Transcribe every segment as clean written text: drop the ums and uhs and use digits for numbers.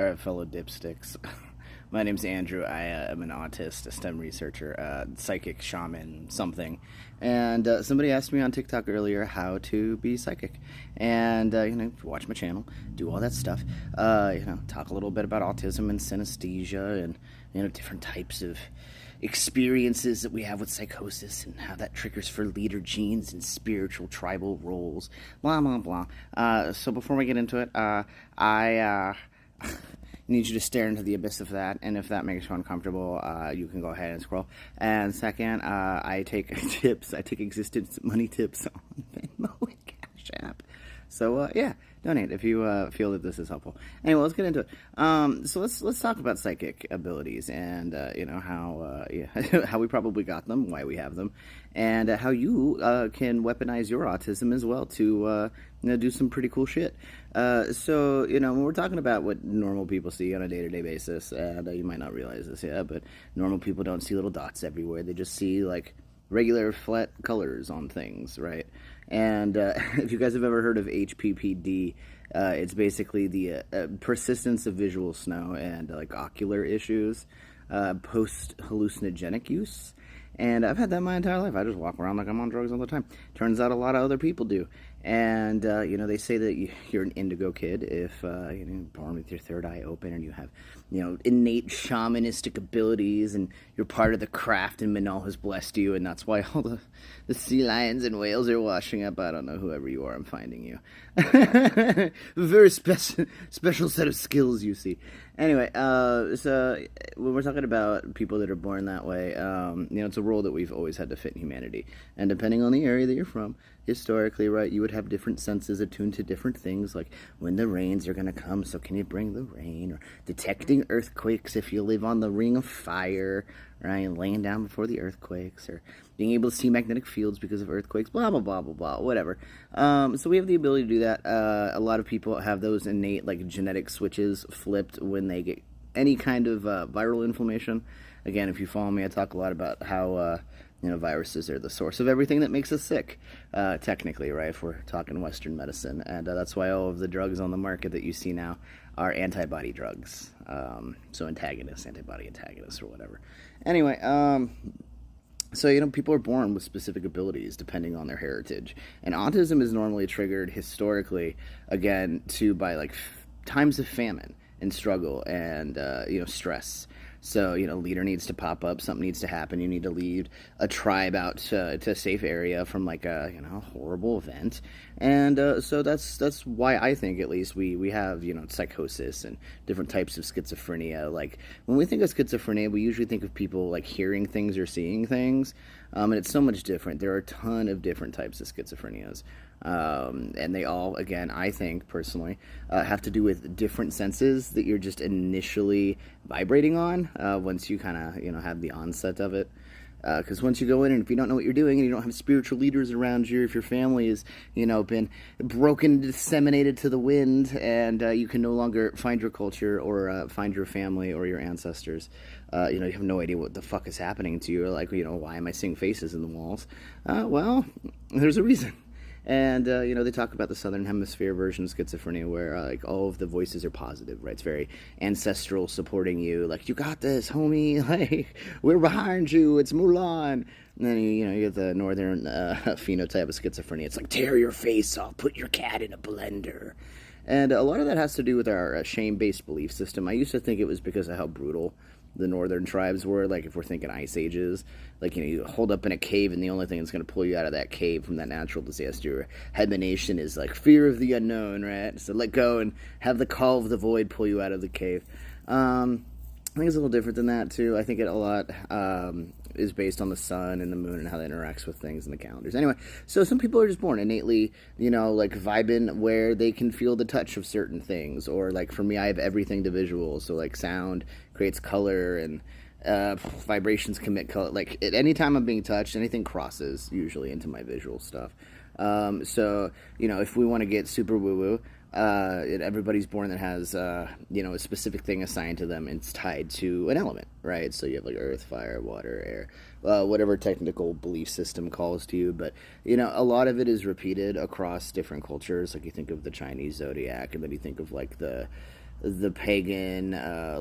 right, fellow dipsticks. My name's Andrew. I am an autist, a STEM researcher, psychic shaman, something. And somebody asked me on TikTok earlier how to be psychic. And, watch my channel, do all that stuff. Talk a little bit about autism and synesthesia and, different types of experiences that we have with psychosis and how that triggers for leader genes and spiritual tribal roles, blah, blah, blah. So before we get into it, I need you to stare into the abyss of that, and if that makes you uncomfortable, you can go ahead and scroll. And second, I take tips. I take existence money tips on Venmo and Cash App. So donate if you feel that this is helpful. Anyway, let's get into it. So let's talk about psychic abilities and how we probably got them, why we have them, and how you can weaponize your autism as well to do some pretty cool shit. So when we're talking about what normal people see on a day-to-day basis, and you might not realize this yet, but normal people don't see little dots everywhere. They just see like regular flat colors on things, right? And if you guys have ever heard of HPPD, it's basically the persistence of visual snow and like ocular issues post hallucinogenic use. And I've had that my entire life. I just walk around like I'm on drugs all the time. Turns out a lot of other people do. And, they say that you're an indigo kid if, born with your third eye open and you have, innate shamanistic abilities and you're part of the craft and Manal has blessed you. And that's why all the sea lions and whales are washing up. I don't know, whoever you are, I'm finding you. Very special set of skills, you see. Anyway, so when we're talking about people that are born that way, it's a role that we've always had to fit in humanity. And depending on the area that you're from, historically, right, you would have different senses attuned to different things, like when the rains are going to come, so can you bring the rain, or detecting earthquakes if you live on the ring of fire, right, laying down before the earthquakes, or being able to see magnetic fields because of earthquakes, blah, blah, blah, blah, blah, whatever. So we have the ability to do that. A lot of people have those innate, like, genetic switches flipped when they get any kind of viral inflammation. Again, if you follow me, I talk a lot about how viruses are the source of everything that makes us sick, technically, right, if we're talking Western medicine. And that's why all of the drugs on the market that you see now are antibody drugs. So antagonists, antibody antagonists, or whatever. Anyway, so, people are born with specific abilities depending on their heritage. And autism is normally triggered historically, again, by, like, times of famine and struggle and, stress. So, leader needs to pop up, something needs to happen, you need to lead a tribe out to a safe area from, like, a, horrible event. And so that's why I think, at least, we have, psychosis and different types of schizophrenia. Like, when we think of schizophrenia, we usually think of people, like, hearing things or seeing things, and it's so much different. There are a ton of different types of schizophrenias. And they all, again, I think, personally, have to do with different senses that you're just initially vibrating on once you kind of, have the onset of it. Because once you go in and if you don't know what you're doing and you don't have spiritual leaders around you, if your family is, been broken, disseminated to the wind, and you can no longer find your culture or find your family or your ancestors, you have no idea what the fuck is happening to you. Or like, why am I seeing faces in the walls? Well, there's a reason. And, they talk about the Southern Hemisphere version of schizophrenia where, like, all of the voices are positive, right? It's very ancestral, supporting you. Like, you got this, homie. Like, we're behind you. It's Mulan. And then, you get the Northern phenotype of schizophrenia. It's like, tear your face off. Put your cat in a blender. And a lot of that has to do with our shame-based belief system. I used to think it was because of how brutal the northern tribes were, like if we're thinking ice ages, like, you hold up in a cave and the only thing that's going to pull you out of that cave from that natural disaster or hibernation is like fear of the unknown, right? So let go and have the call of the void pull you out of the cave. I think it's a little different than that too. I think it a lot is based on the sun and the moon and how that interacts with things in the calendars. Anyway, so some people are just born innately, like vibing where they can feel the touch of certain things. Or like for me, I have everything to visual. So like sound creates color and vibrations commit color. Like at any time I'm being touched, anything crosses usually into my visual stuff. So, if we want to get super woo-woo, everybody's born that has, a specific thing assigned to them, and it's tied to an element, right? So you have like earth, fire, water, air, whatever technical belief system calls to you. But, a lot of it is repeated across different cultures. Like you think of the Chinese zodiac, and then you think of like the the pagan,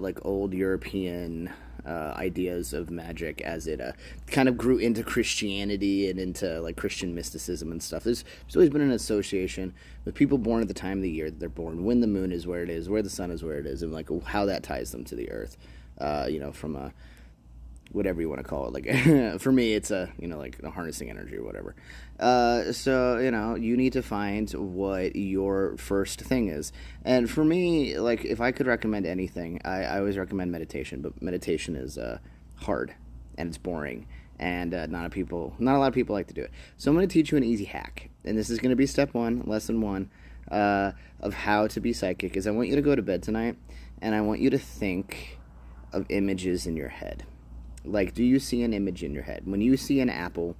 like old European ideas of magic as it kind of grew into Christianity and into like Christian mysticism and stuff. There's always been an association with people born at the time of the year that they're born, when the moon is where it is, where the sun is where it is, and like how that ties them to the earth. From a whatever you want to call it. Like for me, it's like harnessing energy or whatever. So you need to find what your first thing is. And for me, like if I could recommend anything, I always recommend meditation. But meditation is hard and it's boring, and not a lot of people like to do it. So I'm going to teach you an easy hack, and this is going to be step one, lesson one, of how to be psychic. Is I want you to go to bed tonight, and I want you to think of images in your head. Like, do you see an image in your head? When you see an apple,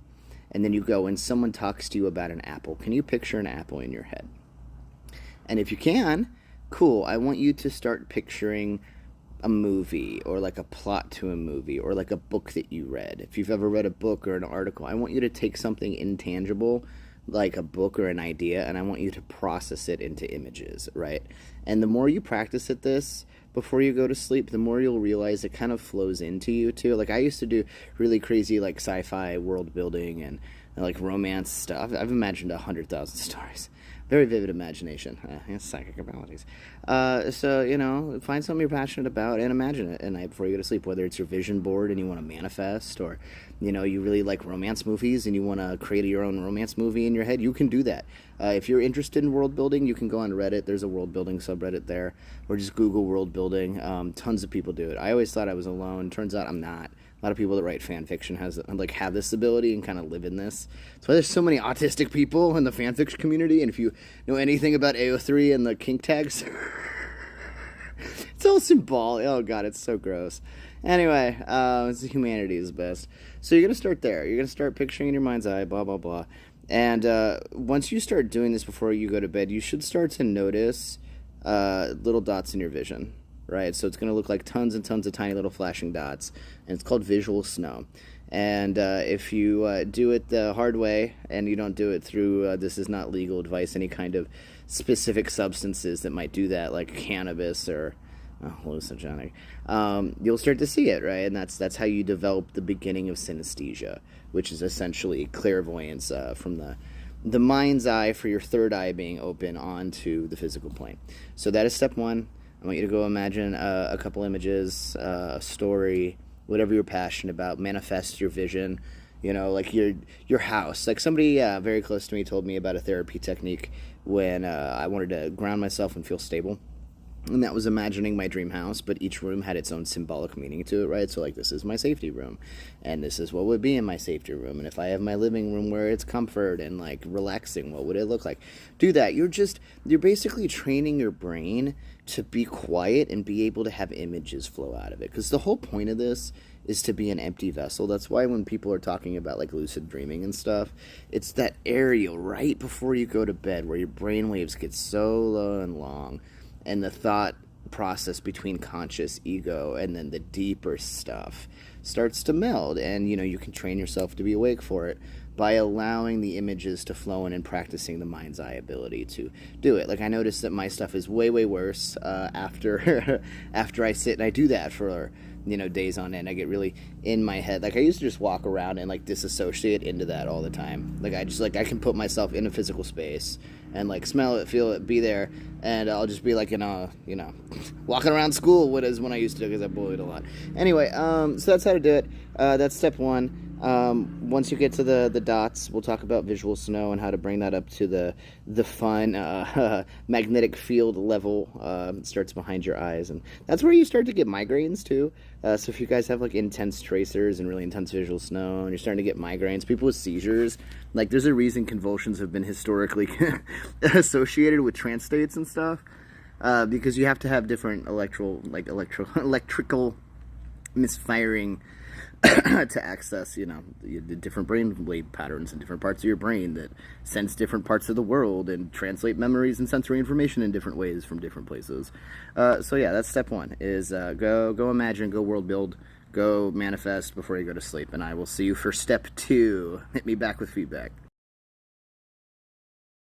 and then you go and someone talks to you about an apple, can you picture an apple in your head? And if you can, cool. I want you to start picturing a movie, or like a plot to a movie, or like a book that you read. If you've ever read a book or an article, I want you to take something intangible, like a book or an idea, and I want you to process it into images, right? And the more you practice at this before you go to sleep, the more you'll realize it kind of flows into you too. Like I used to do really crazy like sci-fi world building and like romance stuff. I've imagined 100,000 stories. Very vivid imagination. Psychic abilities. So, find something you're passionate about and imagine it at night before you go to sleep. Whether it's your vision board and you want to manifest, or, you really like romance movies and you want to create your own romance movie in your head, you can do that. If you're interested in world building, you can go on Reddit. There's a world building subreddit there. Or just Google world building. Tons of people do it. I always thought I was alone. Turns out I'm not. A lot of people that write fan fiction have this ability and kind of live in this. That's why there's so many autistic people in the fan fiction community. And if you know anything about AO3 and the kink tags, it's all symbolic. Oh god, it's so gross. Anyway, humanity is best. So you're gonna start there. You're gonna start picturing in your mind's eye, blah blah blah. And once you start doing this before you go to bed, you should start to notice little dots in your vision. Right, so it's going to look like tons and tons of tiny little flashing dots, and it's called visual snow. And if you do it the hard way, and you don't do it through, this is not legal advice, any kind of specific substances that might do that, like cannabis or hallucinogenic, you'll start to see it, right? And that's how you develop the beginning of synesthesia, which is essentially clairvoyance from the mind's eye for your third eye being open onto the physical plane. So that is step one. I want you to go imagine a couple images, a story, whatever you're passionate about. Manifest your vision, like your house. Like somebody very close to me told me about a therapy technique when I wanted to ground myself and feel stable. And that was imagining my dream house, but each room had its own symbolic meaning to it, right? So, like, this is my safety room, and this is what would be in my safety room. And if I have my living room where it's comfort and, like, relaxing, what would it look like? Do that. You're basically training your brain to be quiet and be able to have images flow out of it. Because the whole point of this is to be an empty vessel. That's why when people are talking about, like, lucid dreaming and stuff, it's that area right before you go to bed where your brain waves get so low and long, and the thought process between conscious ego and then the deeper stuff starts to meld. And, you can train yourself to be awake for it by allowing the images to flow in and practicing the mind's eye ability to do it. Like, I noticed that my stuff is way, way worse after I sit and I do that for, days on end. I get really in my head. Like, I used to just walk around and, like, disassociate into that all the time. Like, I can put myself in a physical space and, like, smell it, feel it, be there, and I'll just be, like, walking around school, when I used to, because I bullied a lot. Anyway, so that's how to do it. That's step one. Once you get to the dots, we'll talk about visual snow and how to bring that up to the fun magnetic field level. It starts behind your eyes, and that's where you start to get migraines too. So if you guys have like intense tracers and really intense visual snow and you're starting to get migraines, people with seizures, like there's a reason convulsions have been historically associated with trance states and stuff, because you have to have different electrical misfiring to access, the different brainwave patterns in different parts of your brain that sense different parts of the world and translate memories and sensory information in different ways from different places. So yeah, that's step one, is go imagine, go world build, go manifest before you go to sleep. And I will see you for step two. Hit me back with feedback.